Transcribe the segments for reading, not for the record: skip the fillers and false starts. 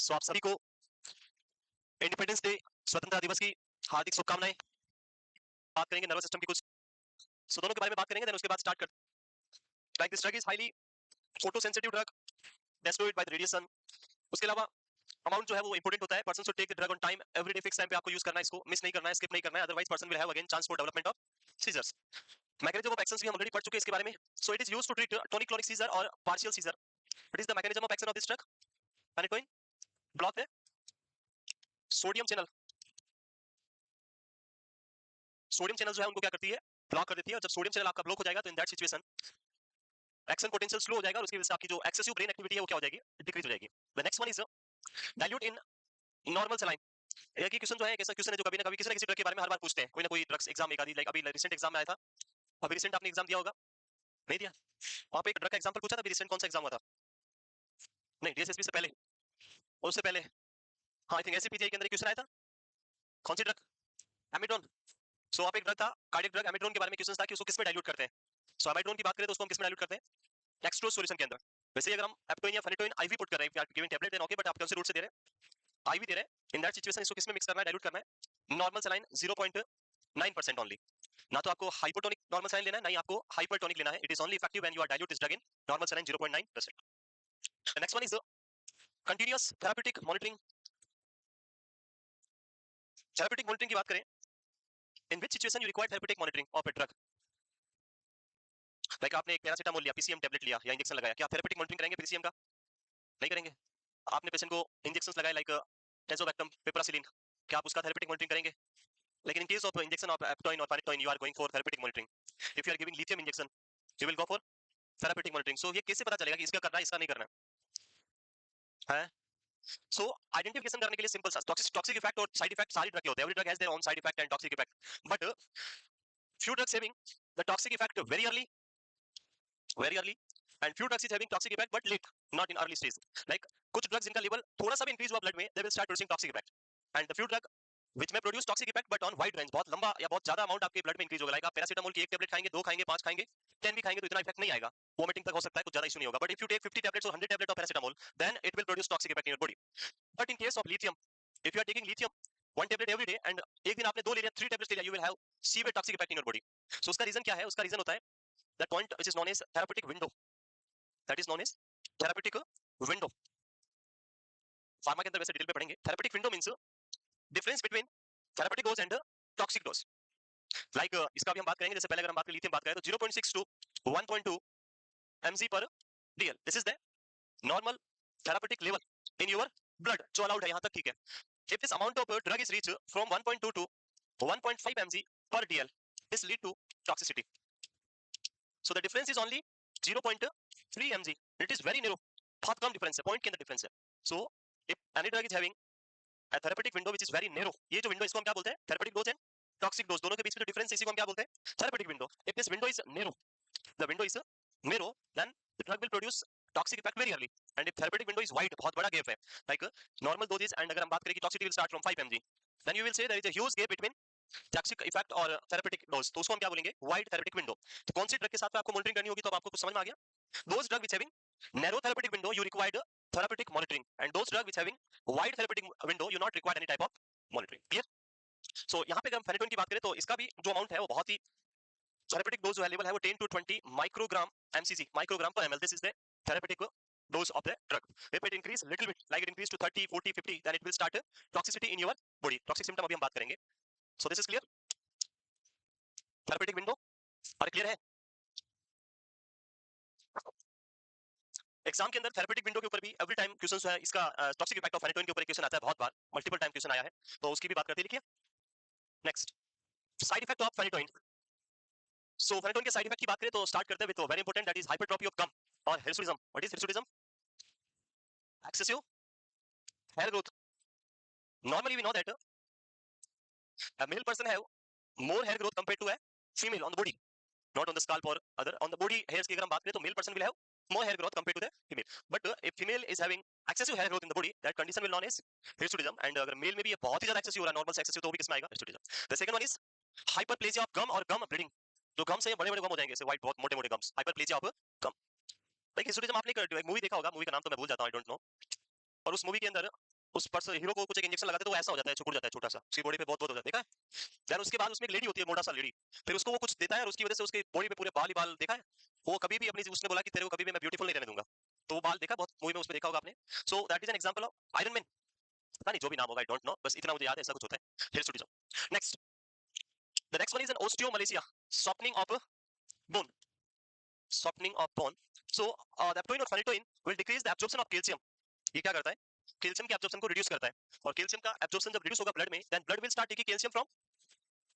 सो आप सभी को इंडिपेंडेंस डे स्वतंत्रता दिवस की हार्दिक शुभकामनाएं। बात करेंगे नर्वस सिस्टम की कुछ दोनों के बारे में बात करेंगे, देन उसके बाद स्टार्ट करते हैं। Like this drug is highly photo sensitive drug destroyed by the radiation. उसके अलावा अमाउंट जो है वो इंपॉर्टेंट होता है। Person should take the drug on time, everyday fix time पे आपको यूज करना है, इसको मिस नहीं करना है, स्किप नहीं करना है, otherwise person will have again chance for development of seizures. Mechanism of action भी हम ऑलरेडी पढ़ चुके हैं इसके बारे में। So it is used to treat tonic clonic seizure और partial seizure. What is the mechanism of action of this drug? Phenytoin block the sodium channel. Sodium channel जो है उनको क्या करती है, ब्लॉक कर देती है। और जब सोडियम चैनल आपका ब्लॉक हो जाएगा तो in that situation action potential slow हो जाएगा और उसकी वजह से आपकी जो एक्सेसिव ब्रेन एक्टिविटी है वो क्या हो जाएगी, डिक्रीज हो जाएगी। The next one is dilute in normal saline. एक ही क्वेश्चन जो है, एक ऐसा क्वेश्चन है जो कभी ना कभी किसी ना किसी ड्रग के बारे में हर बार पूछते हैं, कोई ना कोई ड्रग्स एग्जाम में, लाइक अभी रिसेंट एग्जाम में आया था। अभी रिसेंट आपने एग्जाम दिया होगा, नहीं दिया? वहां पे एक ड्रग का एग्जांपल पूछा था। अभी रिसेंट कौन सा एग्जाम हुआ था? नहीं, डीएसएसपी से पहले और उससे पहले, हाँ आई थिंक एसपीजीआई के अंदर क्वेश्चन आया था। कौन सी ड्रग? एमिड्रोन। सो आप एक ड्रग था कार्डियक ड्रग एमिड्रोन के बारे में क्वेश्चन था कि उसको किस में डाइल्यूट करते हैं। सो एमिड्रोन की बात करें तो उसको हम किस में डाइल्यूट करते हैं? एक्सट्रोज सॉल्यूशन के अंदर। वैसे अगर हम एप्टोइन या फेनेटोइन आईवी पुट कर रहे हैं, giving tablet then okay, but आप कौन से रूट से दे रहे हैं? आईवी दे रहे हैं। इन दैट सिचुएशन इसको किस में मिक्स करना है, डाइल्यूट करना है? Normal saline 0.9% only. ना तो आपको हाइपोटोनिक नॉर्मल सलाइन लेना है, ना ही आपको हाइपरटोनिक लेना है। It is only effective when you are dilute this drug in normal saline 0.9%। The next one is continuous therapeutic monitoring. Therapeutic monitoring की बात करें, in which situation you require therapeutic monitoring of a drug? Like आपने एक paracetamol लिया, PCM tablet लिया या injection लगाया, क्या थेराप्यूटिक मॉनिटरिंग करेंगे पीसीएम का? नहीं करेंगे। आपने पेशेंट को इंजेक्शंस लगाए लाइक टेजोबैक्टम, पिपरासिलिन, क्या आप उसका थेरेपेटिक मॉनिटरिंग करेंगे? लेकिन in case of injection of Eptoin और phenytoin you are going for therapeutic monitoring. If you are giving lithium injection you will go for therapeutic monitoring. So ये कैसे पता चलेगा कि इसका करना है इसका नहीं करना है? सो आइडेंटिफिकेशन करने के लिए सिंपल सा टॉक्सिक इफेक्ट और साइड इफेक्ट सारी ड्रग के होते हैं। Every drug has their own side effect and toxic effect, but few drugs having the toxic effect very early and few drugs is having toxic effect but late, not in early stage. Like कुछ drugs जिनका level थोड़ा सा भी increase हुआ blood में, they will start producing toxic effect, and the few drug which may produce toxic effect but on wide range, बहुत लंबा या बहुत ज्यादा अमाउंट आपके ब्लड में इंक्रीज होगा। लाइक आप पैरासिटामोल की एक टेबलेट खाएंगे, दो खाएंगे, पांच खाएंगे, 10 भी खाएंगे तो इतना इफेक्ट नहीं आएगा, वोमिटिंग तक हो सकता है, कुछ ज्यादा इशू नहीं होगा। But if you take 50 tablets और 100 tablet of paracetamol then it will produce toxic effect in your body. But in case of lithium, if you are taking lithium one tablet every day and एक दिन आपने दो ले लिया, 3 tablets ले लिया, you will have severe toxic effect in your body. So उसका reason क्या है? उसका रीजन होता है that point which is known as therapeutic window, that is known as therapeutic window. Pharma के अंदर वैसे डिटेल में पढ़ेंगे। Therapeutic window means difference between therapeutic dose and toxic dose. Like इसका भी हम बात करेंगे। जैसे पहले अगर हम बात करें लिथियम बात करें तो 0.6 to 1.2 mg per dl, this is the normal therapeutic level in your blood जो अलाउड है, यहां तक ठीक है। If this amount of drug is reach from 1.2 to 1.5 mg per dl, this lead to toxicity. So the difference is only 0.3 mg. It is very narrow, बहुत कम difference है, point के अंदर डिफरेंस है। So if any drug is having a therapeutic window which is very narrow, ये जो window इसको हम क्या बोलते हैं? Therapeutic dose and toxic dose, दोनों के बीच में जो डिफरेंस है इसी को हम क्या बोलते हैं? Therapeutic window. If this window is narrow, the window is narrow, then the drug will produce toxic effect very early, and if therapeutic window is wide, बहुत बड़ा गैप है, like normal doses, and अगर हम बात करें कि toxicity will start from 5 mg, then you will say there is a huge gap between toxic effect और therapeutic dose, तो उसको हम क्या बोलेंगे? wide therapeutic window। तो कौन सी ड्रग के साथ में आपको मॉनिटरिंग करनी होगी? तो अब आपको कुछ समझ में आ गया। those drug which having narrow therapeutic window you required therapeutic monitoring, and those drug which having wide therapeutic window you not required any type of monitoring। clear? so यहाँ पे अगर हम फेनेटोइन की बात करें तो इसका भी जो अमाउंट है वो बहुत ही, थेरेपेटिक डोज जो लेवल है वो 10 to 20 माइक्रोग्राम mcg, माइक्रोग्राम पर ml, this is the therapeutic dose of the drug. If it increase little bit, like it increase to 30, 40, 50, then it will start toxicity in your body. Toxic symptom अभी हम बात करेंगे। So this is clear? Therapeutic window और clear है? Exam के अंदर therapeutic window के ऊपर भी एवरी टाइम क्वेश्चन है, इसका टॉक्सिक इफेक्ट ऑफ फेनेटोइन के ऊपर क्वेश्चन आता है, बहुत बार मल्टीपल टाइम क्वेश्चन आया है, तो उसकी भी बात करते हैं। लिखिए next, side effect of phenytoin. So phenytoin के साइड इफेक्ट की बात करें तो स्टार्ट करते हैं with very important, that is hypertrophy of gum और hirsutism. What is hirsutism? Excessive hair growth. Normally we know that a male person have more hair growth compared to a female on the body, not on the scalp or other on the body hairs की अगर हम बात करें तो male person will have more hair growth compared to the female, but if female is having excessive hair growth in the body, that condition will known as hirsutism, and अगर male में भी ये बहुत ही ज्यादा excessive हो रहा है, normal से excessive, तो वो भी किसमें आएगा? hirsutism। The second one is hyperplasia of gum और gum bleeding, जो gum से बड़े बड़े gum हो जाएंगे, ऐसे white बहुत मोटे मोटे gums, hyperplasia of gum। Like hirsutism आपने एक मूवी देखा होगा, मूवी का नाम तो मैं भूल जाता हूँ, आई डोंट नो, और उस मूवी के अंदर उस पर्सन हीरो को कुछ एक इंजेक्शन लगाते तो वो ऐसा हो जाता है, छुकुड़ जाता है छोटा सा, उसकी बॉडी पे बहुत बहुत हो जाता है, देखा है। देन उसके बाद उसमें एक लेडी होती है, मोटा सा लेडी, फिर उसको वो कुछ देता है और उसकी वजह से उसकी बॉडी पे पूरे बाल ही बाल, देखा है। वो कभी भी अपनी, उसने बोला कि तेरे को कभी भी मैं ब्यूटीफुल नहीं रहने दूंगा, तो वो बाल देखा बहुत मूवी में उसमें देखा होगा आपने। So that is an example of iron man. पता नहीं जो भी नाम होगा, आई डोंट नो, बस इतना मुझे याद है ऐसा कुछ होता है। फिर छुट्टी जाओ। Next, the next one is an osteomalacia, softening of bone, softening of bone. So the aptoin or phenytoin will decrease the absorption of calcium. ये क्या करता है, कैल्शियम की एब्जॉर्प्शन को रिड्यूस करता है, और कैल्शियम का एब्जॉर्प्शन जब रिड्यूस होगा ब्लड में, then blood will start taking calcium from,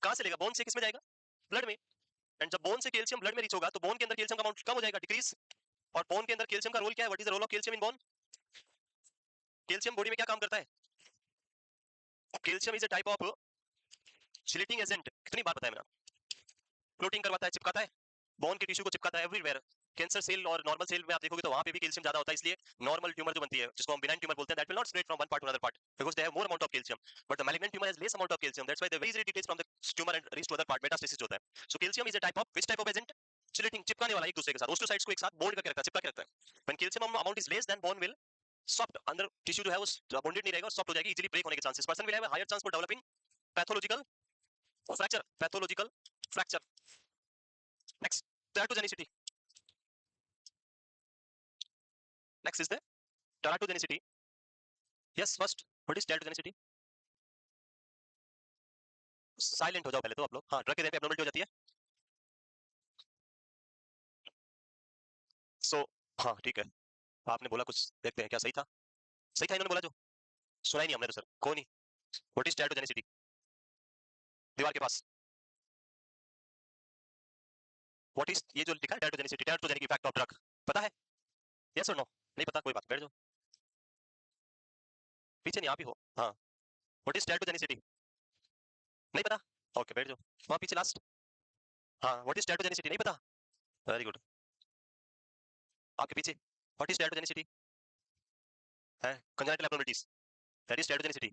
कहां से लेगा, बोन से, किसमें जाएगा, ब्लड में। एंड जब बोन से कैल्शियम ब्लड में रीच होगा तो बोन के अंदर कैल्शियम का अमाउंट कम हो जाएगा, डिक्रीज। और बोन के अंदर कैल्शियम का रोल क्या है, what is the role of calcium in bone. Calcium body में क्या काम करता है, calcium is a type of chelating agent, कितनी बार बताया मैंने, फ्लोटिंग करवाता है, चिपकाता है, बोन के टिश्यू को चिपकाता है एवरीवेयर। कैंसर सेल और नॉर्मल सेल में आप देखोगे तो वहां पे भी कैल्शियम ज्यादा होता है, इसलिए नॉर्मल ट्यूमर जो बनती है, जिसको हम बिनाइन ट्यूमर बोलते हैं, that will not spread from one part to another part because they have more amount of calcium, but the malignant tumour has less amount of calcium, that's why they very detach from the tumour and reach to other part, metastasis होता है। So calcium is a type of, which type of agent, chelating, चिपकाने वाला, एक दूसरे के साथ, ओस्टोसाइट्स को एक साथ बॉन्ड करके रखता है, चिपका के रखता है। When calcium amount is less than bone will soft, अंदर टिश्यू जो है वो बॉन्डेड नहीं रहेगा और सॉफ्ट हो जाएगी, इजीली ब्रेक होने के chances, person will have a higher chance for developing pathological fracture, pathological fracture. Next, teratogenicity. Next is the teratogenicity. Yes, first, what is teratogenicity? Silent हो जाओ पहले तो आप लोग, हाँ, ड्रग के देने पे एब्नॉर्मलिटी हो जाती है। सो हाँ ठीक है, आपने बोला कुछ, देखते हैं क्या सही था, सही था इन्होंने बोला जो, सुना ही नहीं हमने तो सर, कौन नहीं। व्हाट इज teratogenicity, दीवार के पास, व्हाट इज, ये जो लिखा है teratogenicity, teratogenic effect of drug, पता है, यस और नो, नहीं पता कोई बात, बैठ जाओ, पीछे नहीं आप ही हो, हाँ। व्हाट इज teratogenicity, नहीं पता, ओके बैठ जाओ, वहाँ पीछे लास्ट, हाँ, व्हाट इज teratogenicity, नहीं पता, वेरी गुड, आपके पीछे, व्हाट इज teratogenicity है, congenital abnormalities, that is teratogenicity।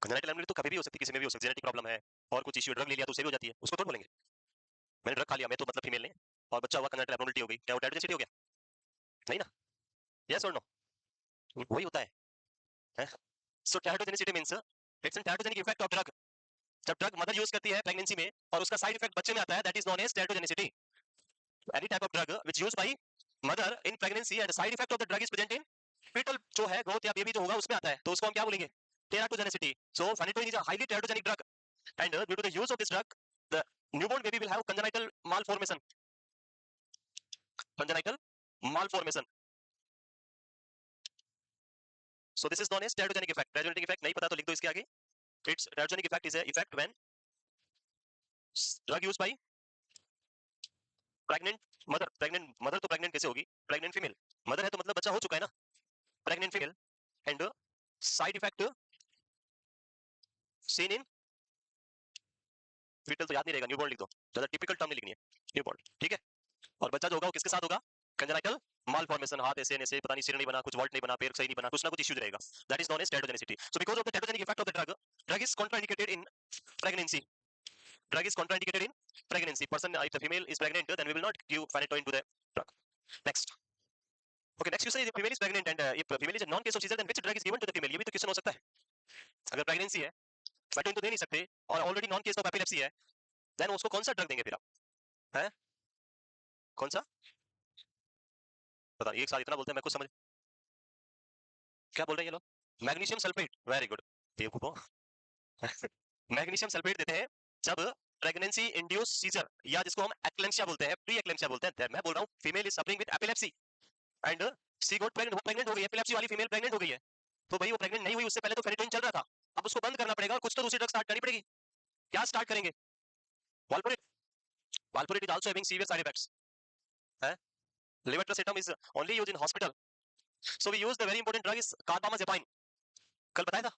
Congenital abnormality तो कभी भी हो सकती है, किसी में भी हो सकती है, जेनेटिक प्रॉब्लम है और कुछ इश्यू, ड्रग ले लिया तो उसे भी हो जाती है, उसको तो बोलेंगे मैंने ड्रग खा लिया, मैं तो मतलब फीमेल ने, और बच्चा हुआ, कंजेनिटल एब्नॉर्मलिटी हो गई, क्या वो teratogenicity हो गया, नहीं ना, यस और नो, वही होता है। सो teratogenicity means it's an teratogenic effect of drug, जब ड्रग मदर यूज करती है प्रेगनेंसी में और उसका साइड इफेक्ट बच्चे में आता है, that is known as teratogenicity। Any type of drug which used by mother in pregnancy and side effect of the drug is present in fetal जो है ग्रोथ या बेबी जो होगा उसमें आता है, तो उसको हम क्या बोलेंगे, teratogenicity। So phenytoin is a highly teratogenic drug and due to the use of this drug the newborn baby will have congenital malformation, congenital malformation। So this is known as teratogenic effect। teratogenic effect नहीं पता तो लिख दो इसके आगे, its teratogenic effect is a effect when drug used by pregnant mother, pregnant mother तो pregnant कैसे होगी, pregnant female, mother है तो मतलब बच्चा हो चुका है ना, pregnant female and side effect seen in fetal तो याद नहीं रहेगा, न्यूबॉर्न लिख दो, ज्यादा टिपिकल टर्म नहीं लिखनी है, न्यूबॉर्न, ठीक है। और बच्चा जो होगा वो किसके साथ होगा, कंजेनिटल मालफॉर्मेशन, हाथ ऐसे ऐसे पता नहीं, सिर नहीं बना, कुछ वॉल्ट नहीं बना, पैर सही नहीं बना, कुछ ना कुछ इश्यू रहेगा, that is known as teratogenicity। So because of the teratogenic effect of the drug, drug is contraindicated in pregnancy, drug is contraindicated in pregnancy, person if the female is pregnant then we will not give phenytoin to the drug। Next, okay, next you say if female is pregnant and if female is a non case of seizure then which drug is given to the female, ये भी तो question हो सकता है, अगर pregnancy है phenytoin तो दे नहीं सकते और already non case of epilepsy है, देन उसको कौन सा ड्रग देंगे फिर आप, हैं, कौन सा, पता नहीं, एक साथ इतना बोलते हैं मैं कुछ समझ, क्या बोल रहे हैं ये लोग, मैग्नीशियम सल्फेट, वेरी गुड, बेवकूफ हो। मैग्नीशियम सल्फेट देते हैं जब प्रेगनेंसी इंड्यूस सीजर, या जिसको हम एक्लेम्पसिया बोलते हैं, प्री एक्लेम्पसिया बोलते हैं, मैं बोल रहा हूँ female is suffering with epilepsy and she got pregnant, वो प्रेग्नेंट हो गई है, एपिलेप्सी वाली फीमेल प्रेग्नेंट हो गई है, तो भाई वो प्रेग्नेंट नहीं हुई उससे पहले तो फेनिटोइन चल रहा था, अब उसको बंद करना पड़ेगा और कुछ तो दूसरी ड्रग स्टार्ट करनी पड़ेगी, क्या स्टार्ट करेंगे, valproate, valproate is also having severe side effects है, levetiracetam is only used in hospital, so we use the very important drug is carbamazepine, कल बताया था,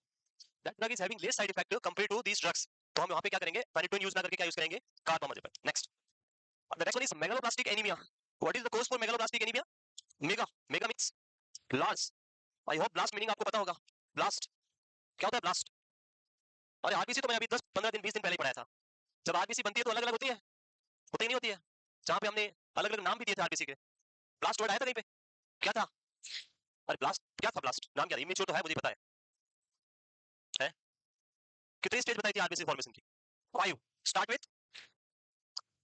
that drug is having less side effect compared to these drugs, तो हम वहां पे क्या करेंगे, फेनिटोइन यूज ना करके क्या यूज करेंगे, carbamazepine. Next, the next one is megaloblastic anemia, what is the cause for megaloblastic anemia, mega, mega means large, I hope blast meaning आपको पता होगा, ब्लास्ट क्या होता है, ब्लास्ट, अरे आरबीसी तो मैं अभी 10-15 दिन 20 दिन पहले ही पढ़ाया था, जब आरबीसी बनती है तो अलग अलग होती है, होती ही नहीं होती है, जहाँ पे हमने अलग अलग नाम भी दिए थे आरबीसी के, ब्लास्ट वर्ड आया था कहीं पे, क्या था, अरे ब्लास्ट क्या था, ब्लास्ट नाम क्या था, इमेच्योर तो है मुझे पता है, कितनी स्टेज बताई थी आरबीसी फॉर्मेशन की? 5. Start with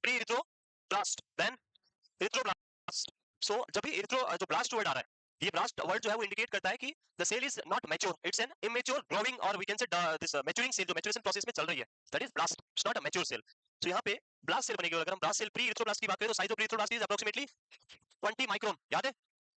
pre erythroblast, then erythroblast. So जब भी इरिथ्रो जो ब्लास्ट वर्ड आ रहा है, ये ब्लास्ट वर्ड जो है वो इंडिकेट करता है कि the cell is not mature, it's an immature growing, और we can say this maturing cell जो मैच्योरेशन प्रोसेस में चल रही है, that is blast, it's not a mature cell. तो यहाँ पे ब्लास्ट सेल बनेगी. और अगर हम ब्लास्ट सेल प्री इरिथ्रोब्लास्ट की बात करें तो size of pre erythroblast is approximately 20 micron. याद है?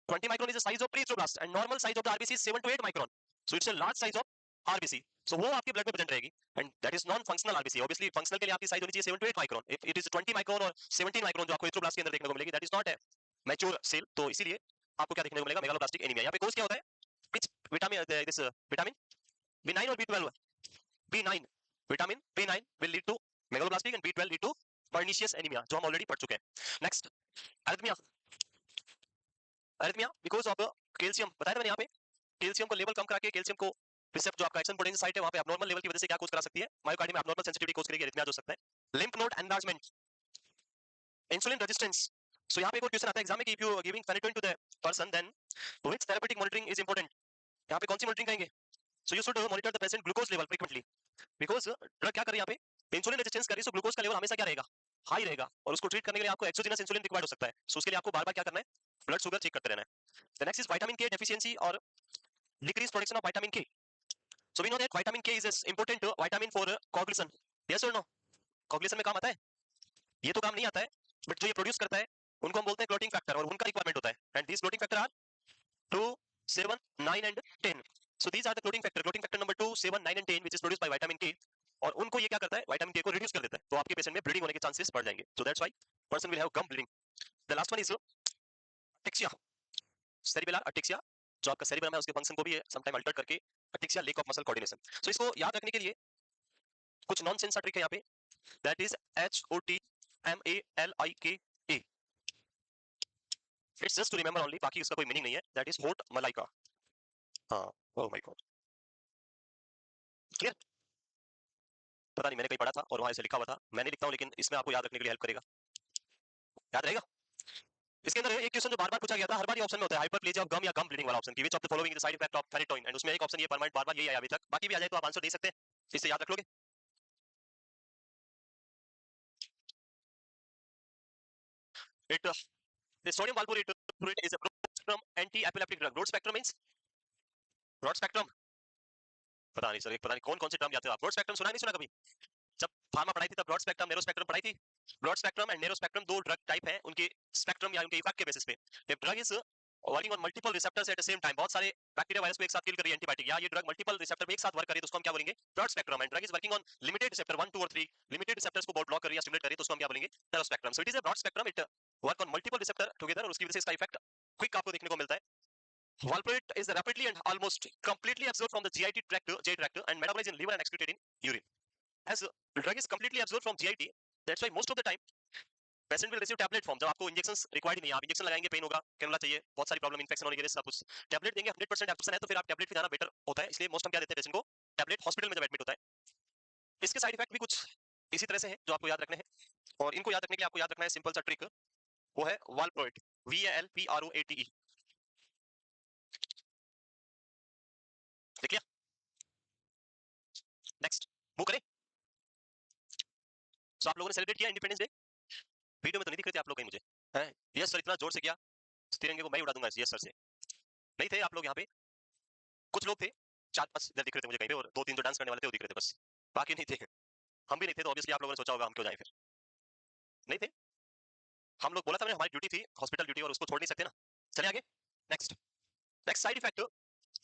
20 micron is the size of pre-irithoblast and normal size of the RBC is 7 to 8 micron. So it's a large size of RBC. So वो आपके blood में present रहेगी, and that is non-functional RBC. Obviously functional के लिए आपकी size होनी चाहिए 7 to 8 micron. If it is 20 micron और 17 micron जो आपको इरिथ्रोब्लास्ट के अंदर देखने को मिलेगी, that is not a mature cell. तो इसीलिए आपको क्या देखने को मिलेगा? Megaloblastic anaemia. यहाँ पे कोज क्या होता है? Which vitamin this vitamin B9 और B12? B9, vitamin B9 will lead to megaloblastic and B12 lead to pernicious anemia, जो हम ऑलरेडी पढ़ चुके हैं. Next, arrhythmia. Arrhythmia because of calcium. बताया था मैंने यहाँ पे, कैल्शियम को लेवल कम करा के कैल्शियम को रिसेप्ट जो आपका एक्शन पोटेंशियल साइट है वहां पे abnormal लेवल की वजह से क्या कोज करा सकती है? मायोकार्डियम में abnormal सेंसिटिविटी कोज करेगी, अरिथमिया हो सकता है. Lymph node enlargement, insulin resistance. So यहाँ पे एक और क्वेश्चन आता है एग्जाम में कि if you giving phenytoin to the person then which therapeutic monitoring is important. यहाँ पे कौन सी मॉनिटरिंग करेंगे? So you should monitor the patient glucose level frequently, because drug क्या कर रही है यहाँ पे? इंसुलिन रेजिस्टेंस कर रही है, सो ग्लूकोज का लेवल हमेशा क्या रहेगा? हाई रहेगा. और उसको ट्रीट करने के लिए आपको एक्सोजीनस इंसुलिन रिक्वायर्ड हो सकता है. सो उसके लिए आपको बार-बार क्या करना है? ब्लड शुगर चेक करते रहना है. द नेक्स्ट इज विटामिन के डेफिशिएंसी और decreased production of vitamin K. So we know that vitamin K is important vitamin for coagulation. Yes or no? Coagulation में काम आता है? ये तो काम नहीं आता है, but जो ये प्रोड्यूस करता है उनको हम बोलते हैं क्लोटिंग फैक्टर, और उनका रिक्वायरमेंट होता है. And these clotting factor are 2, 7, 9 and 10. So these are the clotting factor. Clotting factor number 2, 7, 9 and 10 which is produced by vitamin K. और उनको ये क्या करता है? विटामिन के को रिड्यूस कर देता है. तो आपके पेशेंट में ब्लीडिंग होने के चांसेस बढ़ जाएंगे. So that's why person will have gum bleeding. The last one is ataxia. Cerebellar ataxia. जो आपका सेरिबेलम है उसके फंक्शन को भी समटाइम अल्टर करके ataxia, lack of muscle coordination. So इसको याद रखने के लिए कुछ नॉनसेंस सा ट्रिक है यहाँ पे, that is HOTMALIKA. It's just to remember only, बाकी इसका कोई मीनिंग नहीं है. दैट इज होट मलाइका. हाँ, ओह माय गॉड, क्लियर? पता नहीं, मैंने कहीं पढ़ा था और वहां ऐसे लिखा हुआ था. मैं नहीं लिखता हूँ लेकिन इसमें आपको याद रखने के लिए हेल्प करेगा. याद रहेगा? इसके अंदर एक क्वेश्चन जो बार-बार पूछा गया था, हर बार ये ऑप्शन में होता है, हाइपरप्लेजिया ऑफ गम या गम ब्लीडिंग वाला ऑप्शन, कि which of the following is the side effect of phenytoin. And उसमें एक ऑप्शन ये परमानेंट बार-बार यही आया अभी तक. बाकी भी आ जाए तो आप आंसर दे सकते हैं. इसे याद रख लोगे. It the sodium valproate is a broad spectrum anti-epileptic drug. Broad spectrum means broad spectrum. पता नहीं सर, एक पता नहीं कौन कौन से टर्म जाते हो आप. ब्रॉड स्पेक्ट्रम सुना नहीं सुना कभी? जब फार्मा पढ़ाई थी तब ब्रॉड स्पेक्ट्रम, नैरो स्पेक्ट्रम पढ़ाई थी. Broad spectrum and narrow spectrum दो ड्रग टाइप हैं, उनके स्पेक्ट्रम या उनके इफेक्ट के बेसिस पे. If drug is working on multiple receptors at the same time, बहुत सारे बैक्टीरिया वायरस को एक साथ किल कर रही है एंटीबायोटिक, या ये ड्रग मल्टीपल रिसेप्टर पे एक साथ वर्क कर रही है, तो उसको हम क्या बोलेंगे? Broad spectrum. And drug is working on limited receptor 1, 2 और 3, लिमिटेड रिसेप्टर्स को बहुत ब्लॉक कर रही है, स्टिमुलेट कर रही है, तो उसको हम क्या बोलेंगे? Narrow spectrum. So it is a broad spectrum, it work on multiple receptor together, और उसकी वजह से इसका इफेक्ट क्विक आपको देखने को मिलता है. Valproate is rapidly and almost completely absorbed from the GIT tract and metabolized in liver and excreted in urine. As the drug is completely absorbed from GIT, that's why most of the time patient will receive tablet form. जब आपको injections required नहीं है, आप injection लगाएंगे, pen होगा, cannula चाहिए, बहुत सारी प्रॉब्लम, इंफेक्शन होने की वजह से आप उस टैबलेट देंगे, 100% एब्जॉर्प्शन है तो फिर आप टैबलेट पे जाना बेटर होता है. इसलिए मोस्ट हम क्या देते हैं पेशेंट को? टैबलेट. हॉस्पिटल में जब एडमिट होता है. इसके साइड इफेक्ट भी कुछ इसी तरह से है जो आपको याद रखने हैं, और इनको याद रखने के लिए आपको याद रखना है सिंपल सा ट्रिक, वो है वालप्रोएट, VALPROATE. देख लिया? नेक्स्ट मूव करें. सो आप लोगों ने सेलिब्रेट किया इंडिपेंडेंस डे? वीडियो में तो नहीं दिख रहे थे आप लोग कहीं मुझे, हैं? यस सर, इतना जोर से किया, तिरंगे को मैं ही उड़ा दूंगा. यस सर से नहीं थे आप लोग यहाँ पे. कुछ लोग थे, 4-5 इधर दिख रहे थे मुझे कहीं पे, और 2-3 जो डांस करने वाले थे वो दिख रहे थे बस, बाकी नहीं थे. हम भी नहीं थे, तो ऑब्वियसली आप लोगों ने सोचा होगा हम क्यों जाएं फिर. नहीं थे हम लोग, बोला था मैंने, हमारी ड्यूटी थी, हॉस्पिटल ड्यूटी, और उसको छोड़ नहीं सकते ना. चलिए आगे. Next, next side effect.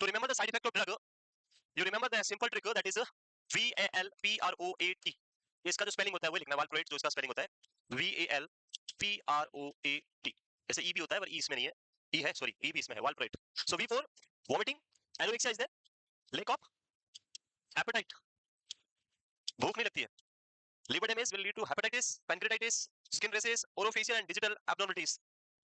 To remember the side effect of drug, you remember the simple trick that is VALPROAT. इसका जो स्पेलिंग होता है वो लिखना, वालप्रोएट जो इसका स्पेलिंग होता है VALPROAT. जैसे ई भी होता है पर ई इसमें नहीं है, ई है, सॉरी ई भी इसमें है, valproate. So V for vomiting, anorexia is there, lack of appetite, भूख नहीं लगती है. Liver damage will lead to hepatitis, pancreatitis, skin rashes, orofacial and digital abnormalities.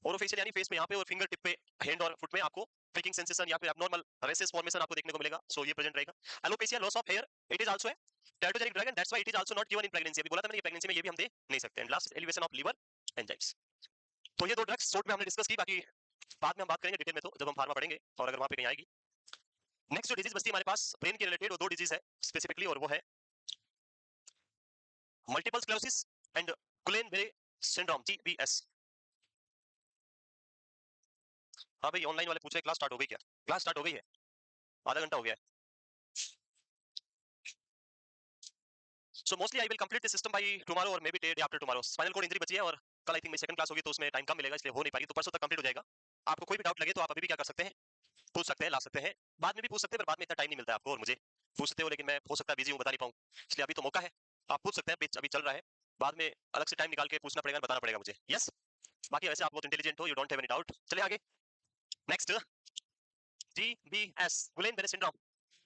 Orofacial यानी फेस में यहाँ पे और फिंगर टिप पे, हैंड और फुट में आपको प्रिकिंग सेंसेशन या फिर एब्नॉर्मल रेसेस फॉर्मेशन आपको देखने को मिलेगा. सो ये प्रेजेंट रहेगा. Alopecia, loss of hair, it is also a teratogenic drug and that's why it is also not given in pregnancy. अभी बोला था मैंने, प्रेगनेंसी में ये भी हम दे नहीं सकते. And last, elevation of liver enzymes. तो ये दो ड्रग्स शॉर्ट में हमने डिस्कस की, बाकी बाद में हम बात करेंगे डिटेल में, तो जब हम फार्मा पढ़ेंगे और अगर वहां पे कहीं आएगी. नेक्स्ट जो डिजीज बचती है हमारे पास ब्रेन के रिलेटेड, वो दो डिजीज है स्पेसिफिकली, और वो है multiple sclerosis and Guillain Barre syndrome GBS। हाँ भाई, ऑनलाइन वाले पूछ रहे क्लास स्टार्ट हो गई क्या? क्लास स्टार्ट हो गई है, आधा घंटा हो गया है। So mostly I will complete the system by tomorrow or maybe day after tomorrow. Spinal cord injury बची है और कल आई थिंक मेरी सेकंड क्लास होगी, तो उसमें टाइम कम मिलेगा, इसलिए हो नहीं पाएगी, तो परसों तक कंप्लीट हो जाएगा। आपको कोई भी डाउट लगे तो आप अभी भी क्या कर सकते हैं, पूछ सकते हैं, ला सकते हैं, बाद में भी पूछ सकते हैं, पर बाद में इतना टाइम नहीं मिलता है आपको और मुझे। पूछते हो लेकिन मैं हो सकता है बिजी हूँ, बता नहीं पाऊँ, इसलिए अभी तो मौका है, आप पूछ सकते हैं, अभी चल रहा है, बाद में अलग से टाइम निकाल के पूछना पड़ेगा, बताना पड़ेगा मुझे। यस, बाकी वैसे आप बहुत इंटेलिजेंट हो, you don't have any doubt. चलिए आगे, next GBS, Guillain-Barré syndrome.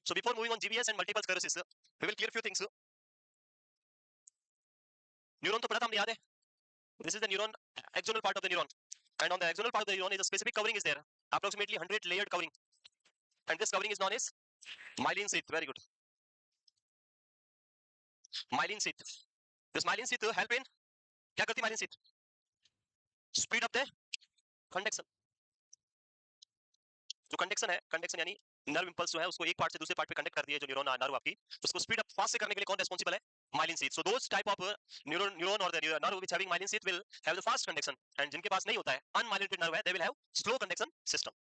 So before moving on GBS and multiple sclerosis, we will clear few things. Neuron तो पढ़ा था हमने, याद है? This is the neuron, axonal part of the neuron, and on the axonal part of the neuron is a specific covering is there, approximately 100 layered covering, and this covering is known as myelin sheath. Very good, myelin sheath. This myelin sheath help in, क्या करती myelin sheath? Speed up the conduction. जो conduction है, conduction यानी nerve impulse जो है उसको एक part से दूसरे पार्ट पे कंडक्ट करती है, जो न्यूरॉन नर्व आपकी, उसको स्पीड अप फास्ट से करने के लिए कौन रिस्पांसिबल है? Myelin sheath. So those type of neuron और the nerve which having myelin sheath will have the fast conduction, and जिनके पास नहीं होता है, अनमाइलिनेटेड नर्व है, they will have slow conduction system.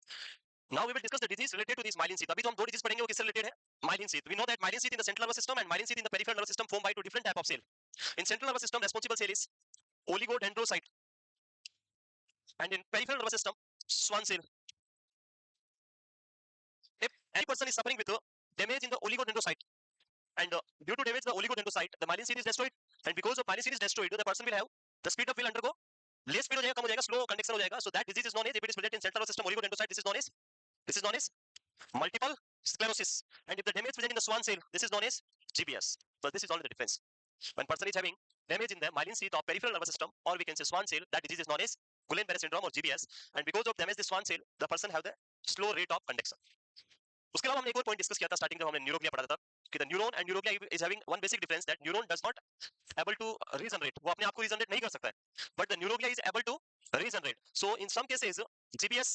Now we will discuss the disease related to this myelin sheath. अभी तो हम दो डिजीज पढ़ेंगे, वो किससे रिलेटेड है? Myelin sheath. We know that myelin sheath in the central nervous system and myelin sheath in the peripheral nervous system form by two different type of cell. In central nervous system responsible cell is oligodendrocyte, and in peripheral nervous system, Schwann cell. If any person is suffering with damage in the oligodendrocyte, and due to damage the oligodendrocyte, the myelin sheath is destroyed, and because of myelin sheath is destroyed, the person will have the speed up will undergo less speed हो जाएगा, कम हो जाएगा, slow conduction हो जाएगा. So that disease is known as, if it is present in central nervous system oligodendrocyte, this is known as multiple sclerosis, and if the damage is present in the Schwann cell, this is known as GBS. But this is only the difference. When person is having damage in the myelin sheath of peripheral nervous system, or we can say Schwann cell, that disease is known as Guillain-Barré syndrome or GBS, and because of damage the Schwann cell, the person have the slow rate of conduction. उसके अलावा हमने एक और point discuss किया था starting, जब हमने neuroglia पढ़ा था कि the neuron and neuroglia is having one basic difference, that neuron does not able to regenerate, वो अपने आप को रीजनरेट नहीं कर सकता है, but the neuroglia is able to regenerate. So in some cases GBS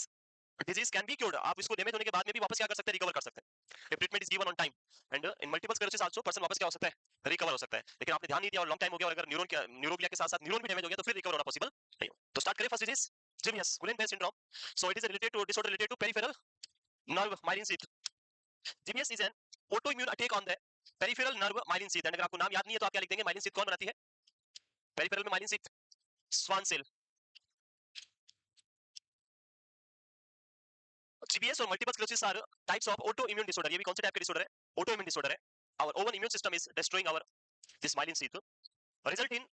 disease can be cured, आप इसको डैमेज होने के बाद में भी वापस क्या कर सकते हैं, रिकवर कर सकते हैं, if treatment is given on time. And in multiple sclerosis also person वापस क्या हो सकता है, रिकवर हो सकता है, लेकिन आपने ध्यान नहीं दिया और लॉन्ग टाइम हो गया, और अगर न्यूरोग्लिया के साथ साथ न्यूरॉन भी डैमेज हो गया तो फिर रिकवर होना पॉसिबल नहीं हो. तो स्टार्ट करें first disease, GBS, Guillain Barre syndrome. So it is related to disorder related to peripheral nerve myelin sheath. GBS is an autoimmune attack on the peripheral nerve myelin sheath. अगर आपको नाम याद नहीं है तो आप क्या लिख देंगे, myelin sheath कौन बनाती है? पेरिफेरल में myelin sheath, Schwann cell. GBS और multiple sclerosis are types of autoimmune disorder. ये भी कौन से टाइप के डिसऑर्डर है? Autoimmune disorder है. Our own immune system is destroying our this myelin sheath, result in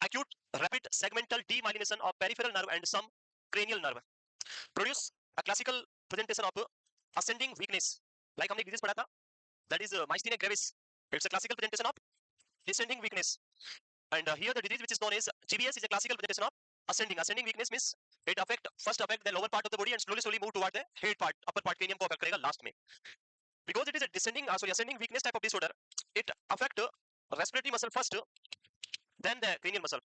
acute rapid segmental demyelination of peripheral nerve and some cranial nerve. Produce a classical presentation of ascending weakness. Like हमने disease पढ़ा था, that is myasthenia gravis. It's a classical presentation of descending weakness. And here the disease which is known as GBS is a classical presentation of ascending weakness, means it first affect the lower part of the body and slowly move toward the head part, upper part cranium को affect करेगा last में. Because it is a ascending weakness type of disorder, it affect respiratory muscle first, then the cranial muscle.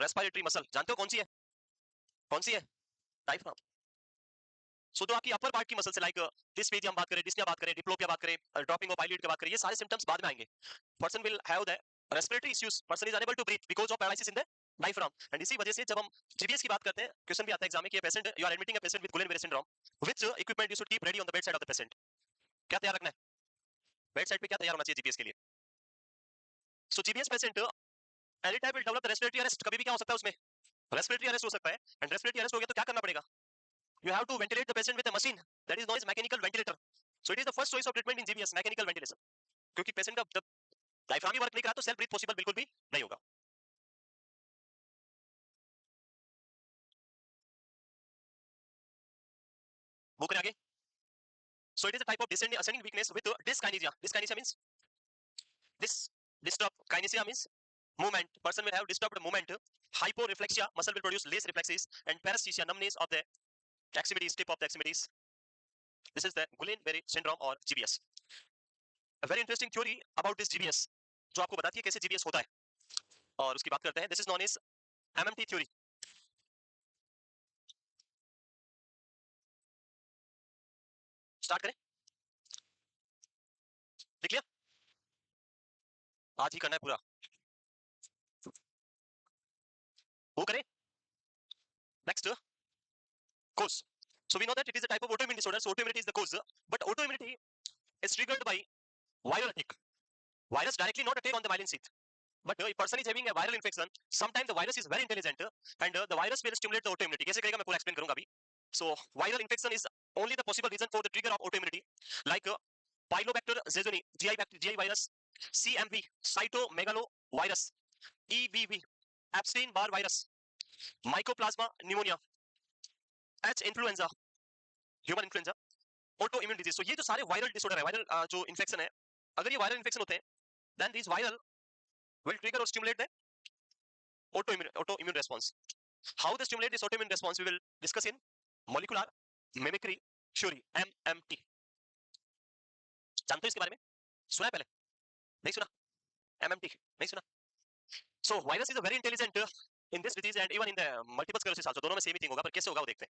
Respiratory muscle जानते हो कौन सी है? कौन सी है? Diaphragm. सो जो आपकी अपर पार्ट की मसल से, लाइक डिस्फेजिया हम बात करें, डिस्निया बात करें, डिप्लोपिया बात करें, ड्रॉपिंग ऑफ आईलिड की बात करें, ये सारे सिम्टम्स बाद में आएंगे. Person will have the respiratory issues, person is unable to breathe because of paralysis in the diaphragm. And इसी वजह से जब हम जीबीएस की बात करते हैं, क्वेश्चन भी आता है एग्जाम में कि patient, you are admitting a patient with Guillain Barre syndrome, which equipment you should keep ready on the bed side of the patient. क्या तैयार रखना है बेड साइड पे, क्या तैयार होना चाहिए जीबीएस के लिए? So GBS patient any time will develop respiratory arrest, कभी भी क्या हो सकता है उसमें, रेस्पिरेटरी अरेस्ट हो सकता है. एंड रेस्पिरेटरी अरेस्ट हो गया तो क्या करना पड़ेगा? You have to ventilate the patient with a machine that is known as mechanical ventilator. So it is the first choice of treatment in GBS, mechanical ventilation. क्योंकि पेशेंट का जब diaphragm ही work नहीं करा तो सेल्फ ब्रीथ पॉसिबल बिल्कुल भी नहीं होगा. वो करें आगे. So it is a type of descending ascending weakness with dyskinesia. Dyskinesia means disturbed. Kinesia means movement. Person will have disturbed movement. Hyporeflexia, muscle will produce less reflexes, and paresthesia, numbness of the extremities, tip of the extremities. This is the Guillain-Barré syndrome or GBS. A very interesting theory about this GBS, जो आपको बताती है कैसे GBS होता है, और उसकी बात करते हैं. This is known as MMT theory. Start करें, लिख लिया, आज ही करना है पूरा. वो करें. Next, cause. So we know that it is a type of autoimmune disorder. So autoimmunity is the cause, but autoimmunity is triggered by viral attack. Virus directly not attack on the myelin sheath. But a person is having a viral infection. Sometimes the virus is very intelligent, and the virus will stimulate the autoimmunity. कैसे करेगा मैं पूरा explain करूंगा अभी. So viral infection is only the possible reason for the trigger of autoimmunity, like Pylobacter jejuni, GI virus, CMV, cytomegalovirus, EBV, Epstein-Barr virus, Mycoplasma pneumonia, H influenza, human influenza, autoimmune disease. So ये जो सारे viral disorder है, viral जो infection है, अगर ये viral infection होते हैं, then these viral will trigger or stimulate the autoimmune response. How they stimulate this autoimmune response we will discuss in molecular mimicry theory, MMT. जानते हो इसके बारे में? सुना है पहले? नहीं सुना? MMT नहीं सुना? So virus is a very intelligent in this disease and even in the multiple sclerosis also. दोनों में सेम ही थिंग होगा, पर कैसे होगा वो देखते हैं.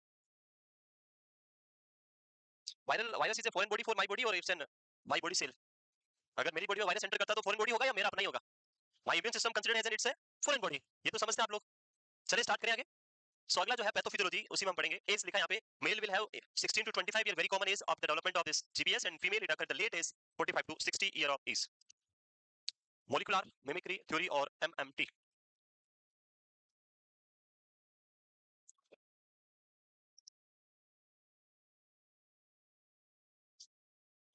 Virus is a foreign body for my body or it's an my body cell. अगर मेरी बॉडी में वायरस एंटर करता है तो फॉरेन बॉडी होगा या मेरा अपना ही होगा? My immune system considered as an it's a foreign body. ये तो समझते हैं आप लोग. चलिए स्टार्ट करें आगे. सो अगला जो है पैथोफिजियोलॉजी, उसी में हम पढ़ेंगे. एज लिखा है यहाँ पे, male will have 16 to 25 year, very common age of the development of this GBS, and female it occur the late age 45 to 60 year of age. Molecular mimicry theory और MMT.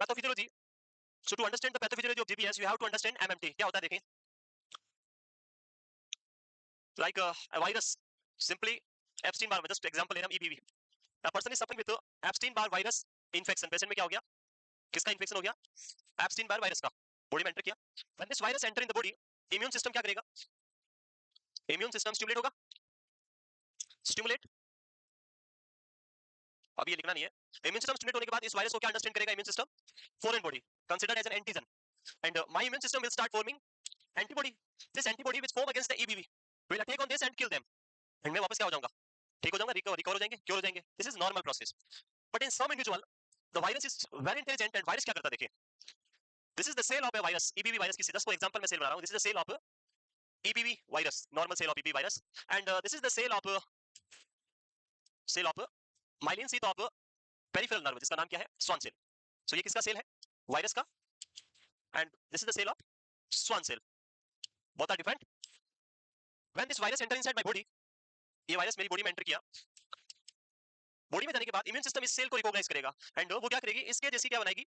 Pathophysiology. So to understand the pathophysiology of GBS you have to understand MMT. क्या होता है देखें. Like a virus, simply Epstein Barr, just example ले रहा हूं, EBV. A person is suffering with Epstein Barr virus infection. Patient में क्या हो गया? किसका इन्फेक्शन हो गया? एप्स्टीन बार वायरस का. बॉडी में एंटर किया. When this virus enter in the body, immune system क्या करेगा? इम्यून सिस्टम स्टिमुलेट होगा. स्टिमुलेट, अब ये लिखना नहीं है. इम्यून सिस्टम स्टिमुलेट होने के बाद इस वायरस को क्या अंडरस्टैंड करेगा immune system? Foreign body, considered as an antigen, and my immune system will start forming antibody. This antibody which form against the EBV will attack on this and kill them. And मैं वापस क्या हो जाऊंगा? ठीक हो जाऊंगा, recover हो जाएंगे, क्योर हो जाएंगे. This is normal process. But in some individual the virus is very intelligent, and virus क्या करता है देखिए. This is the cell of a virus, EBV virus की. जस्ट फॉर एग्जांपल मैं सेल बना रहा हूं. This is the cell of EBV virus, normal cell of EBV virus, and this is the cell of myelin sheath of peripheral nerve, जिसका नाम क्या है? Schwann cell. सो ये किसका सेल है? वायरस का. And this is the cell of Schwann cell. Both are different. When this virus enter inside my body, ये virus मेरी बॉडी में एंटर किया. बॉडी में जाने के बाद इम्यून सिस्टम इस सेल को रिकॉग्नाइज करेगा, एंड वो क्या करेगी? इसके जैसी क्या बनाएगी?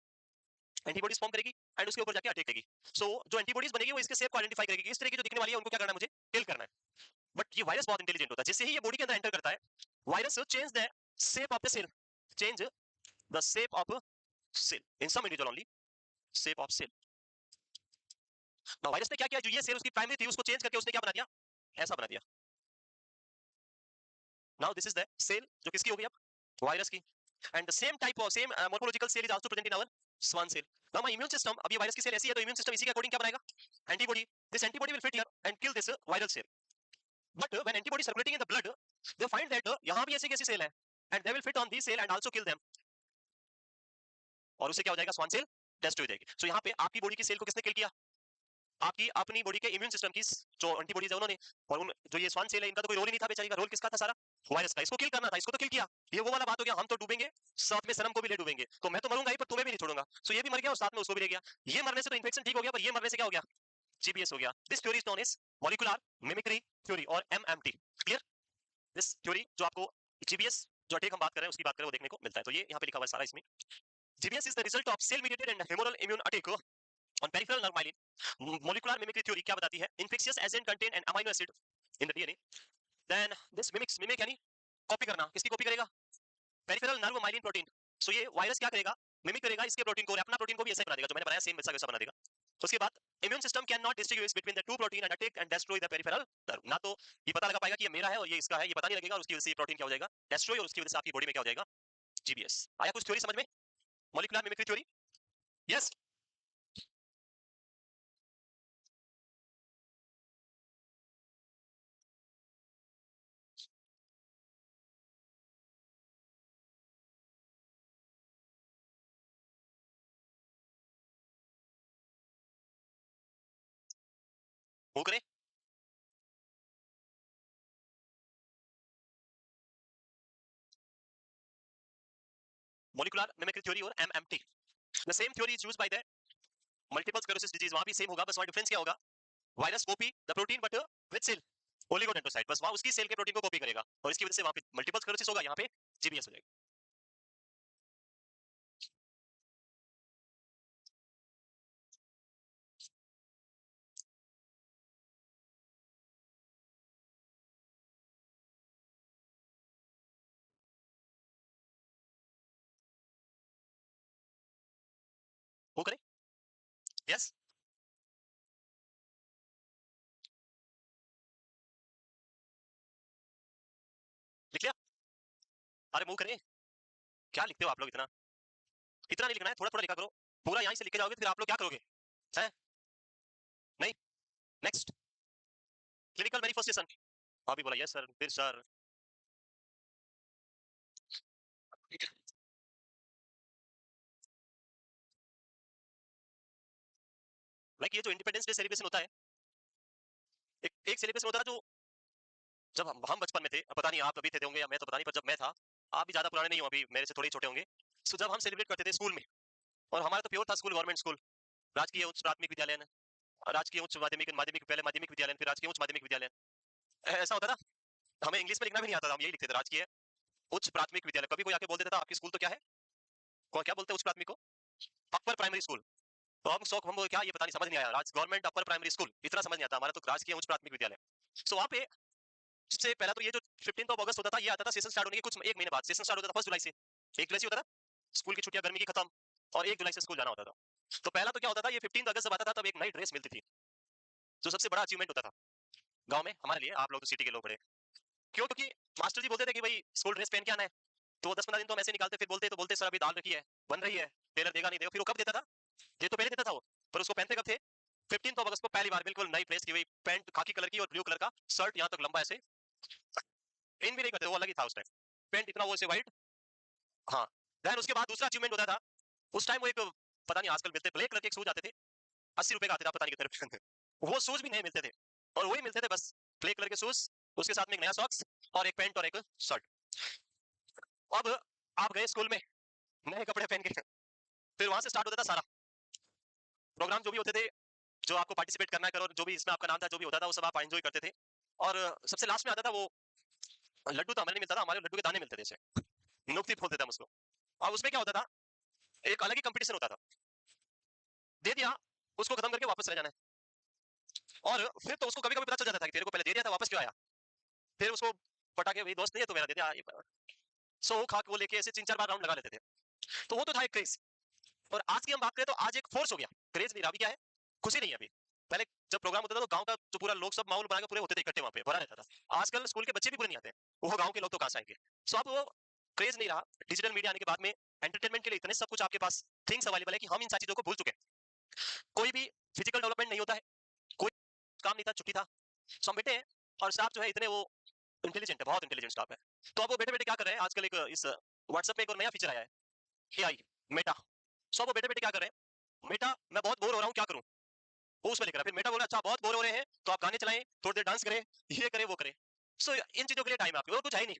एंटीबॉडीज फॉर्म करेगी, एंड उसके ऊपर जाके अटैक करेगी. सो जो एंटीबॉडीज बनेगी वो इसके शेप को आइडेंटिफाई करेगी. इस तरह की जो दिखने वाली है उनको क्या करना है? मुझे किल करना है. बट ये वायरस बहुत इंटेलिजेंट होता है. जैसे ही ये बॉडी के अंदर एंटर करता है, virus change the shape of the cell, change the shape of cell in some individual only, shape of cell. Now virus ने क्या किया? जो ये सेल उसकी प्राइमरी थी उसको चेंज करके उसने क्या बना दिया? ऐसा बना दिया. Now this is the cell जो किसकी हो गई? अब वायरस की. And the same type of same morphological cell is also present in our Schwann cell. Now my immune system, अब ये वायरस की सेल ऐसी है तो इम्यून सिस्टम इसी के अकॉर्डिंग क्या बनाएगा? Antibody. This antibody will fit here and kill this viral cell. But when antibody circulating in the blood, they find that यहां भी ऐसी कैसी सेल है, and they will fit on this cell and also kill them. और उससे क्या हो जाएगा? स्वान सेल डेस्ट्रॉय हो जाएगी. सो यहाँ पे आपकी बॉडी की सेल को किसने किल किया? आपकी अपनी बॉडी के इम्यून सिस्टम की जो एंटीबॉडीज है उन्होंने. और उन जो ये स्वान सेल है इनका तो कोई रोल ही नहीं था बेचारी का. रोल किसका था? सारा वायरस का. इसको किल करना था, इसको तो किल किया. ये वो वाला बात हो गया, हम तो डूबेंगे साथ में सनम को भी ले डूबेंगे. तो मैं तो मरूंगा ही, पर तुम्हें भी नहीं छोड़ूंगा. सो ये भी मर गया और साथ में उसको भी ले गया. ये मरने से तो इन्फेक्शन ठीक हो गया, पर ये मरने से क्या हो गया? जीबीएस हो गया. This theory is known as molecular mimicry theory और एमएमटी. क्लियर? दिस थ्योरी जो आपको जीबीएस जो अटैक हम बात कर रहे हैं उसकी बात करें वो देखने को मिलता है. तो ये यहाँ पे लिखा हुआ है सारा इसमें. GBS is the result of cell mediated and humoral immune attack on peripheral nerve myelin. Molecular mimicry theory क्या बताती है? Infectious agent contain an amino acid in the DNA. Then this mimics, mimic यानी copy करना. किसकी copy करेगा? Peripheral nerve myelin protein. So ये virus क्या करेगा? मिमिक करेगा इसके प्रोटीन को, और अपना प्रोटीन को भी ऐसा ही बना देगा जो मैंने बनाया, सेम वैसा वैसा बना देगा. उसके बाद immune system can not distinguish between the two protein and attack and destroy the peripheral nerve. ना तो ये पता लगा पाएगा कि ये मेरा है और ये इसका है, ये पता नहीं लगेगा, और उसकी वजह से ये प्रोटीन क्या हो जाएगा? डिस्ट्रॉय, और उसकी वजह से आपकी बॉडी में क्या हो जाएगा? जीबीएस. आया कुछ थ्योरी समझ में? Molecular mimicry theory. यस. वो करें. मोलिकुलर मिमिक्री थ्योरी और MMT. The same theory is used by the multiple sclerosis disease, वहां भी सेम होगा, बस वहां डिफरेंस क्या होगा, virus copy the protein but with cell oligodendrocyte, बस वहां उसकी सेल के प्रोटीन को कॉपी करेगा और इसकी वजह से वहां पे मल्टीपल स्क्लेरोसिस होगा, यहाँ पे जीबीएस हो जाएगा। वो करे, यस, लिख लिया। अरे मूव करें, क्या लिखते हो आप लोग, इतना इतना नहीं लिखना है, थोड़ा थोड़ा लिखा करो। पूरा यहीं से लिख के जाओगे तो फिर आप लोग क्या करोगे, हैं? नहीं, नेक्स्ट, क्लिनिकल मैनिफेस्टेशन। अभी बोला यस सर, फिर सर। लाइक ये जो इंडिपेंडेंस डे सेलिब्रेशन होता है, एक सेलिब्रेशन होता है जो जब हम बचपन में थे, पता नहीं आप कभी थे होंगे या मैं तो पता नहीं, पर जब मैं था, आप भी ज्यादा पुराने नहीं हो, अभी मेरे से थोड़े ही छोटे होंगे। सो जब हम सेलिब्रेट करते थे स्कूल में, और हमारा तो प्योर था स्कूल, गवर्नमेंट स्कूल, राजकीय उच्च प्राथमिक विद्यालय, राजकीय उच्च माध्यमिक माध्यमिक पहले माध्यमिक विद्यालय, फिर राजकीय उच्च माध्यमिक विद्यालय, ऐसा होता था। हमें इंग्लिश में लिखना भी नहीं आता था, हम यही लिखते थे, राजकीय उच्च प्राथमिक विद्यालय। कभी कोई आके बोल देता था आपकी स्कूल तो क्या है, कौन क्या बोलते हैं उच्च प्राथमिक को, अपर प्राइमरी स्कूल। तो हम शौक, हम क्या ये पता नहीं, समझ नहीं आया, राज गवर्नमेंट अपर प्राइमरी स्कूल, इतना समझ नहीं आता हमारा, तो राजकीय उच्च प्राथमिक विद्यालय। सो वहाँ पे सबसे पहला तो ये जो 15 ऑफ अगस्त होता था, ये आता था सेशन स्टार्ट होने के कुछ एक महीने बाद, सेशन स्टार्ट होता था 1 जुलाई से, 1 जुलाई से होता था, स्कूल की छुट्टियां गर्मी की खत्म, और 1 जुलाई से स्कूल जाना होता था। तो पहला तो क्या होता था, ये 15 अगस्त जब आता था तब एक नई ड्रेस मिलती थी, जो सबसे बड़ा अचीवमेंट होता था गांव में हमारे लिए, आप लोग तो सिटी के लोग बड़े, क्यों, क्योंकि मास्टर जी बोलते थे कि भाई स्कूल ड्रेस पहन के आना है, तो 10-15 दिन तो हम ऐसे निकालते, फिर बोलते तो बोलते सर अभी दाल रखी है, बन रही है, टेलर देगा नहीं देगा, फिर वो कब देता था, ये तो पहले देता था वो, पर उसको पहनते कब थे, 15 अगस्त को पहली बार बिल्कुल नई ड्रेस की हुई, पैंट खाकी कलर की और ब्लू कलर का शर्ट यहाँ तक लंबा ऐसे, इन भी नहीं करते, वो अलग ही था उस टाइम, पैंट इतना वो से व्हाइट। हाँ, देन उसके बाद दूसरा अचीवमेंट होता था, उस टाइम वो एक, पता नहीं आजकल मिलते ब्लैक कलर के शूज आते थे, 80 रुपए का आते था, पता नहीं कितने रुपए का। वो शूज भी नहीं मिलते थे, और वही मिलते थे बस, ब्लैक कलर के शूज, उसके साथ में एक नया सॉक्स और एक पैंट और एक शर्ट। अब आप गए स्कूल में नए कपड़े पहन के, फिर वहां से स्टार्ट होता था सारा प्रोग्राम, जो भी होते थे, जो आपको पार्टिसिपेट करना है करो, जो भी इसमें आपका नाम था, जो भी होता था वो सब आप एंजॉय करते थे। और सबसे लास्ट में आता था वो लड्डू, तो हमें नहीं मिलता था, हमारे लड्डू के दाने मिलते थे, जैसे नुक्ति बोलते थे हम उसको। और उसमें क्या होता था, एक अलग ही कंपटीशन होता था, दे दिया उसको खत्म करके वापस चले जाना है, और फिर तो उसको कभी कभी पता चल जाता था कि तेरे को पहले दे दिया था, वापस क्यों आया, फिर उसको पटाखे, भाई दोस्त नहीं है तो मेरा दे दिया, सो वो खा के वो लेके ऐसे 3-4 बार राउंड लगा लेते थे। तो वो तो था एक क्रेज। और आज की हम बात करें तो आज एक फोर्स हो गया, क्रेज नहीं रहा, अभी क्या है, खुशी नहीं है अभी। पहले जब प्रोग्राम होता था तो गांव का जो पूरा लोग सब माहौल बना के पूरे होते थे इकट्ठे, वहां पे भरा रहता था। आजकल स्कूल के बच्चे भी पूरे नहीं आते, वो गांव के लोग तो कहां से आएंगे। सो अब वो क्रेज नहीं रहा, डिजिटल मीडिया आने के बाद में एंटरटेनमेंट के लिए इतने सब कुछ आपके पास थिंग्स अवेलेबल है कि हम इन सारी चीजों को भूल चुके हैं। कोई भी फिजिकल डेवलपमेंट नहीं होता है, कोई काम नहीं था, छुट्टी था, सो हम बैठे हैं, और स्टाफ जो है इतने वो इंटेलिजेंट है, बहुत इंटेलिजेंट स्टाफ है। तो अब वो बैठे बैठे क्या कर रहे हैं, आजकल एक इस व्हाट्सएप में एक और नया फीचर आया है, एआई, मेटा। सो वो बैठे बैठे क्या कर रहे हैं, मेटा मैं बहुत बोर हो रहा हूँ क्या करूं, वो उसमें लिख रहा है, फिर मेटा बोला अच्छा बहुत बोर हो रहे हैं तो आप गाने चलाएं, थोड़ी देर डांस करें, ये करें वो करें। सो इन चीजों के लिए टाइम है आपके, और कुछ है ही नहीं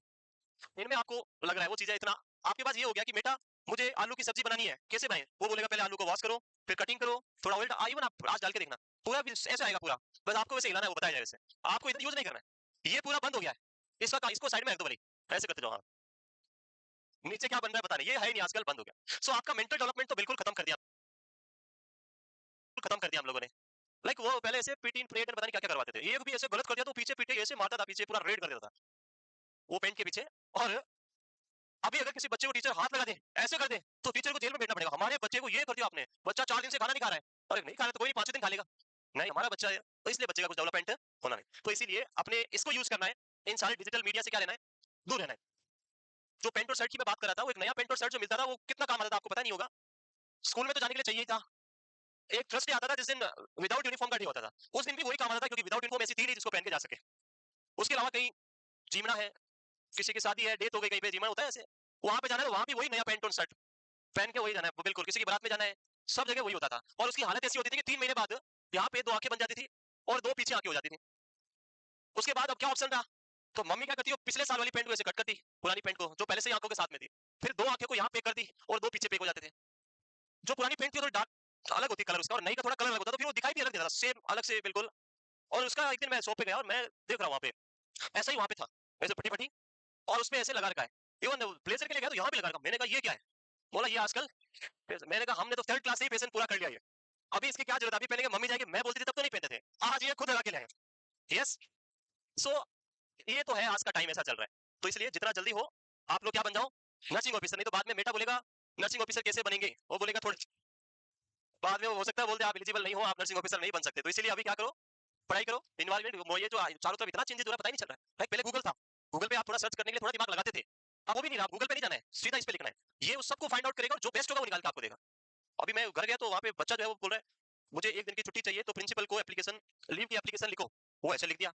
इनमें, आपको लग रहा है वो चीजें इतना आपके पास ये हो गया कि बेटा मुझे आलू की सब्जी बनानी है, कैसे बनाए, वो बोलेगा पहले आलू को वॉश करो, फिर कटिंग करो, थोड़ा ऑयल, इवन आप आज डाल के देखना, पूरा ऐसे आएगा पूरा, बस आपको वैसे हिलाना है, वो बताया जाए वैसे, आपको इतना यूज नहीं करना है, ये पूरा बंद हो गया है, इसका इसको साइड में रख दो भाई, ऐसे करते जाओ, हाँ, नीचे क्या बन रहा है पता नहीं, ये है ही नहीं, आजकल बंद हो गया। सो आपका मेंटल डेवलपमेंट तो बिल्कुल खत्म कर दिया हम लोगों ने। लाइक वो पहले ऐसे पीटी परेड पता नहीं क्या क्या करवाते थे, एक भी ऐसे गलत कर दिया तो पीछे पीटे ऐसे मारता था, पीछे पूरा रेड कर देता था वो पेंट के पीछे। और अभी अगर किसी बच्चे को टीचर हाथ लगा दे, ऐसे कर दे, तो टीचर को जेल में बैठना पड़ेगा, हमारे बच्चे को ये कर दिया आपने, बच्चा 4 दिन से खाना नहीं खा रहा है, अरे नहीं खा रहा तो कोई 5 दिन खा लेगा, नहीं हमारा बच्चा है, तो इसलिए बच्चे का कुछ डेवलपमेंट होना नहीं, तो इसीलिए अपने इसको यूज करना है, इन सारे डिजिटल मीडिया से क्या रहना है, दूर रहना है। जो पेंट और शर्ट की मैं बात कर रहा था, वो एक नया पेंट और शर्ट जो मिलता था वो कितना काम आता था आपको पता नहीं होगा, स्कूल में तो जाने के लिए चाहिए ही था। एक थर्सडे आता था जिस दिन विदाउट यूनिफॉर्म का डे होता था, उस दिन भी वही काम आता था, क्योंकि विदाउट यूनिफॉर्म ऐसी थी नहीं जिसको पहन के जा सके। उसके अलावा कहीं जीमना है, किसी की शादी है, डेथ हो गई, कहीं पे जीवन होता है ऐसे, वहां पे जाना है तो वहां भी वही नया पैंट और शर्ट पहन के वही जाना है, बिल्कुल किसी की बारात में जाना है, सब जगह वही होता था। और उसकी हालत ऐसी होती थी कि 3 महीने बाद यहाँ पे 2 आंखें बन जाती थी और 2 पीछे आंखें हो जाती थी। उसके बाद अब क्या ऑप्शन रहा, तो मम्मी क्या करती है, पिछले साल वाली पेंट को ऐसे कट करती, पुरानी पेंट को जो पहले से ही आंखों के साथ में थी, फिर दो आंखें को यहाँ पे कर दी और दो पीछे पे हो जाते थे। जो पुरानी पेंट थी वो डार्क अलग होती कलर उसका, और नई का थोड़ा कलर अलग होता, तो फिर वो दिखाई भी अलग देता था, सेम अलग से बिल्कुल। और उसका एक दिन मैं शॉप पे गया और मैं देख रहा हूँ वहाँ पे ऐसा ही वहाँ पे था, ऐसे फटी फटी, और उसमें ऐसे लगा रखा है। इवन ब्लेजर के लिए गया तो यहाँ पे लगा रखा। मैंने कहा ये क्या है, बोला ये आजकल, मैंने कहा हमने तो थर्ड क्लास से ही फैशन पूरा कर लिया ये, अभी इसकी क्या जरूरत है, अभी पहले के मम्मी जाएगी, मैं बोलती थी तब तो नहीं पहनते थे, आज ये खुद लगा के लाए। यस, सो ये तो है, आज का टाइम ऐसा चल रहा है। तो इसलिए जितना जल्दी हो आप लोग क्या बन जाओ, नर्सिंग ऑफिसर, नहीं तो बाद में बेटा बोलेगा नर्सिंग ऑफिसर कैसे बनेंगे, वो बोलेगा थोड़े बाद में वो हो सकता है बोलते आप एलिजिबल नहीं हो, आप नर्सिंग ऑफिसर नहीं बन सकते। तो इसलिए अभी क्या करो, पढ़ाई करो, इन्वायरमेंट, ये जो चारों तरफ इतना चेंजेस हो रहा है पता ही नहीं चल रहा है भाई। पहले गूगल था, गूगल पे आप थोड़ा सर्च करने के लिए थोड़ा दिमाग लगाते थे, अब वो भी नहीं रहा, गूगल पे नहीं जाना है, सीधा इस पे लिखना है, ये उस सबको फाइंड आउट करेगा और जो बेस्ट होगा वो निकाल के आपको देगा। अभी मैं घर गया तो वहाँ पे बच्चा जो है वो बोल रहा है मुझे एक दिन की छुट्टी चाहिए, तो प्रिंसिपल को एप्लीकेशन, लीव की एप्लीकेशन लिखो, वो ऐसे लिख दिया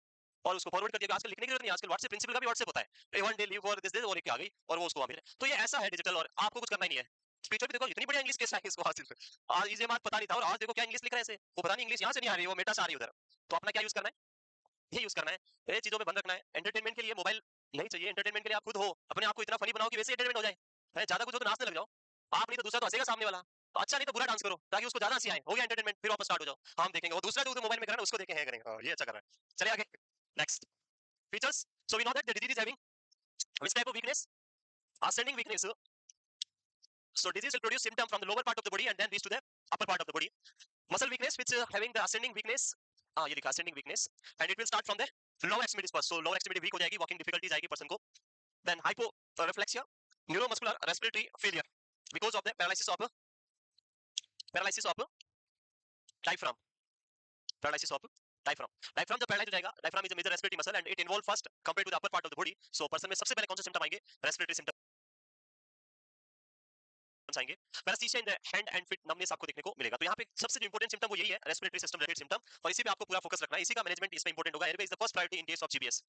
और उसको फॉरवर्ड कर दिया। आजकल लिखने की जरूरत नहीं, आजकल व्हाट्सएप, प्रिंसिपल का भी व्हाट्सएप होता है, one day leave for this और एक आ गई और वो उसको वहां भेज। तो ये ऐसा है डिजिटल, और आपको कुछ करना ही नहीं है। स्पीच भी देखो इतनी बढ़िया इंग्लिश कैसा है इसको हासिल, आज इसे बात पता नहीं था और आज देखो क्या इंग्लिश लिख रहा है ऐसे, वो पता नहीं इंग्लिश यहाँ से नहीं आ रही, वो मेटा से आ रही उधर। तो अपना क्या यूज करना है, ये यूज करना है, ये चीजों में बंद रखना है। एंटरटेनमेंट के लिए मोबाइल नहीं चाहिए, एंटरटेनमेंट के लिए आप खुद हो, अपने आप को इतना फनी बनाओ कि वैसे एंटरटेनमेंट हो जाए, है ज्यादा कुछ हो तो नाचने लग जाओ, आप नहीं तो दूसरा तो हंसेगा सामने वाला, तो अच्छा नहीं तो बुरा डांस करो ताकि उसको ज्यादा हंसी आए, हो गया एंटरटेनमेंट, फिर वापस स्टार्ट हो जाओ, हम देखेंगे वो दूसरा जो मोबाइल में कर रहा है उसको देखें, है करेंगे, ये अच्छा कर रहा है, चलिए आगे next features. So we know that the disease is having which type of weakness, ascending weakness. So disease will produce symptom from the lower part of the body and then reach to the upper part of the body. Muscle weakness which having the ascending weakness, ये लिखा ascending weakness, and it will start from the lower extremities first. So lower extremity weak हो जाएगी, walking difficulties आएगी person को, then hyporeflexia, neuromuscular respiratory failure because of the paralysis of diaphragm, paralysis of diaphragm, diaphragm जब paralyze हो जाएगा, diaphragm is a major respiratory muscle and it involve first compared to the upper part of the body. So person में सबसे पहले कौन से symptom आएंगे, respiratory symptom आएंगे, paraesthesia in the hand and feet, numbness आपको देखने को मिलेगा। तो यहाँ पे सबसे जो इंपॉर्टेंट सिम्टम वो यही है, रेस्पिरेटरी सिस्टम रिलेटेड सिम्टम, और इसी पे आपको पूरा फोकस रखना है, इसी का मैनेजमेंट इसमें इंपॉर्टेंट होगा। Airway is the first priority in case of GBS.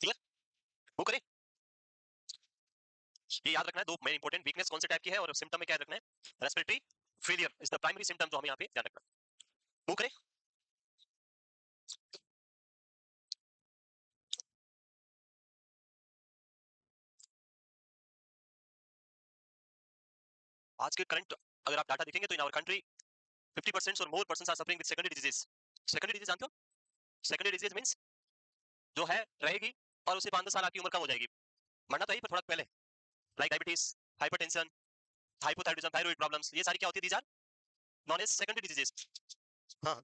Clear, वो करें, ये याद रखना है, दो मेन इंपॉर्टेंट वीकनेस कौन से टाइप की है और सिम्टम में क्या रखना है, respiratory failure is the primary symptom जो हमें यहाँ पे ध्यान रखना है, वो करें। आज के करंट अगर आप डाटा देखेंगे तो इन आवर कंट्री 50% और more persons are suffering with secondary disease. Secondary disease जानते हो, सेकेंडरी डिजीज मींस जो है रहेगी और उसे 5-10 साल आपकी उम्र कम हो जाएगी, मरना तो यही पर थोड़ा पहले, like diabetes, hypertension, hypothyroidism, thyroid problems, ये सारी क्या होती है, these are known as secondary diseases. हाँ